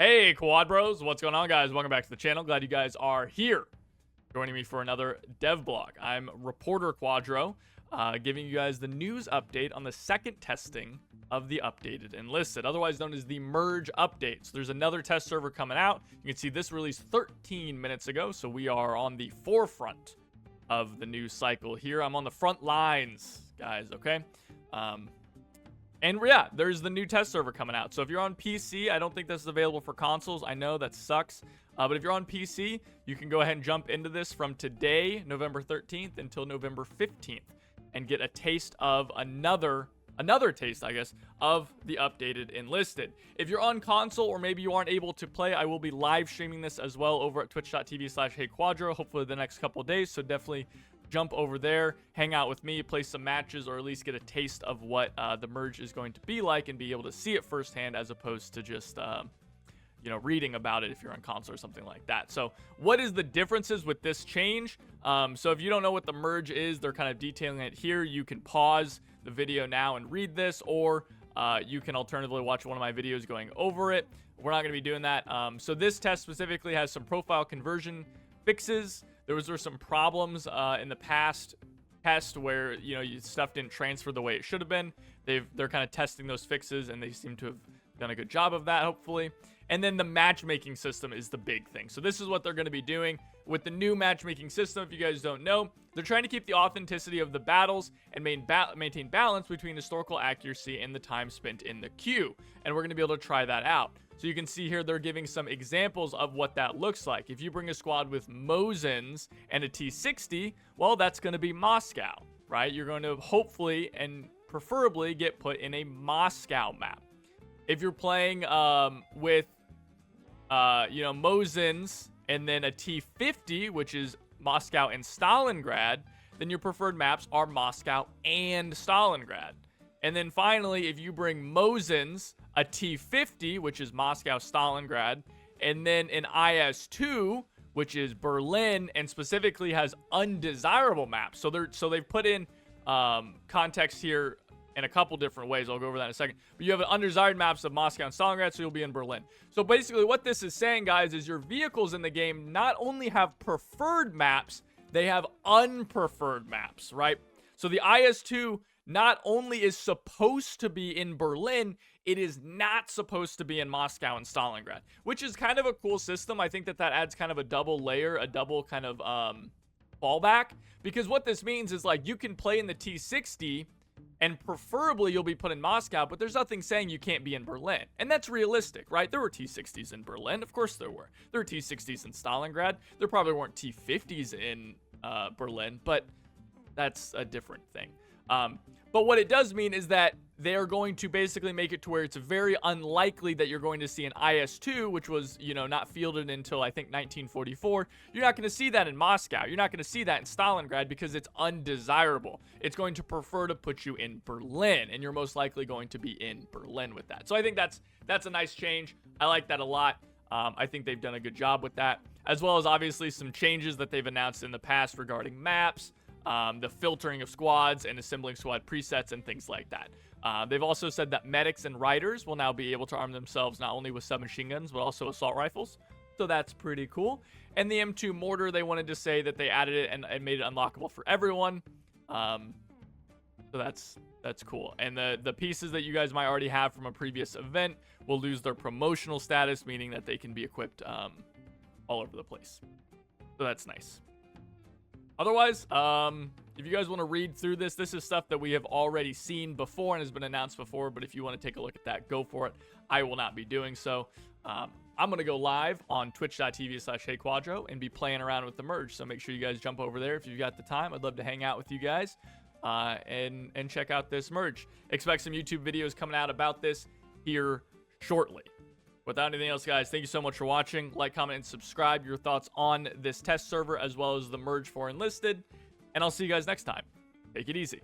Hey, Quadros, what's going on, guys? Welcome back to the channel. Glad you guys are here, joining me for another dev blog. I'm reporter Quadro, giving you guys the news update on the second testing of the updated Enlisted, otherwise known as the merge update. So there's another test server coming out. You can see this released 13 minutes ago, so we are on the forefront of the news cycle here. I'm on the front lines, guys, okay? And yeah, there's the new test server coming out. So if you're on PC, I don't think this is available for consoles. I know that sucks. But if you're on PC, you can go ahead and jump into this from today, November 13th, until November 15th, and get a taste of another taste, I guess, of the updated Enlisted. If you're on console or maybe you aren't able to play, I will be live streaming this as well over at twitch.tv/HeyQuadro, hopefully the next couple of days. So definitely jump over there, hang out with me, play some matches, or at least get a taste of what the merge is going to be like and be able to see it firsthand as opposed to just reading about it if you're on console or something like that. So what is the differences with this change? So if you don't know what the merge is, they're kind of detailing it here. You can pause the video now and read this, or you can alternatively watch one of my videos going over it. We're not going to be doing that. So this test specifically has some profile conversion fixes. There were some problems in the past test where stuff didn't transfer the way it should have been. They're kind of testing those fixes, and they seem to have done a good job of that, hopefully. And then the matchmaking system is the big thing. So this is what they're going to be doing with the new matchmaking system. If you guys don't know, they're trying to keep the authenticity of the battles and maintain balance between historical accuracy and the time spent in the queue. And we're going to be able to try that out. So you can see here they're giving some examples of what that looks like. If you bring a squad with Mosins and a T60, well, that's going to be Moscow, right? You're going to hopefully and preferably get put in a Moscow map. If you're playing with Mosins and then a T50, which is Moscow and Stalingrad, then your preferred maps are Moscow and Stalingrad. And then finally, if you bring Mosins, a T50, which is Moscow, Stalingrad, and then an IS-2, which is Berlin, and specifically has undesirable maps. So they've put in context here in a couple different ways. I'll go over that in a second. But you have undesired maps of Moscow and Stalingrad, so you'll be in Berlin. So basically what this is saying, guys, is your vehicles in the game not only have preferred maps, they have unpreferred maps, right? So the IS-2 not only is supposed to be in Berlin, it is not supposed to be in Moscow and Stalingrad, which is kind of a cool system. I think that adds kind of a double layer, a double kind of fallback, because what this means is like you can play in the T60 and preferably you'll be put in Moscow, but there's nothing saying you can't be in Berlin. And that's realistic, right? There were T60s in Berlin. Of course there were. There were T60s in Stalingrad. There probably weren't T50s in Berlin, but that's a different thing. But what it does mean is that they're going to basically make it to where it's very unlikely that you're going to see an IS-2, which was, not fielded until I think 1944. You're not going to see that in Moscow. You're not going to see that in Stalingrad because it's undesirable. It's going to prefer to put you in Berlin, and you're most likely going to be in Berlin with that. So I think that's a nice change. I like that a lot. I think they've done a good job with that, as well as obviously some changes that they've announced in the past regarding maps, the filtering of squads and assembling squad presets and things like that. They've also said that medics and riders will now be able to arm themselves not only with submachine guns, but also assault rifles. So that's pretty cool. And the M2 mortar, they wanted to say that they added it and made it unlockable for everyone. So that's cool. And the pieces that you guys might already have from a previous event will lose their promotional status, meaning that they can be equipped all over the place. So that's nice. Otherwise, if you guys want to read through this is stuff that we have already seen before and has been announced before. But if you want to take a look at that, go for it. I will not be doing so. I'm going to go live on twitch.tv/HeyQuadro and be playing around with the merge. So make sure you guys jump over there if you've got the time. I'd love to hang out with you guys and check out this merge. Expect some YouTube videos coming out about this here shortly. Without anything else, guys, thank you so much for watching. Like, comment, and subscribe. Your thoughts on this test server as well as the merge for Enlisted. And I'll see you guys next time. Take it easy.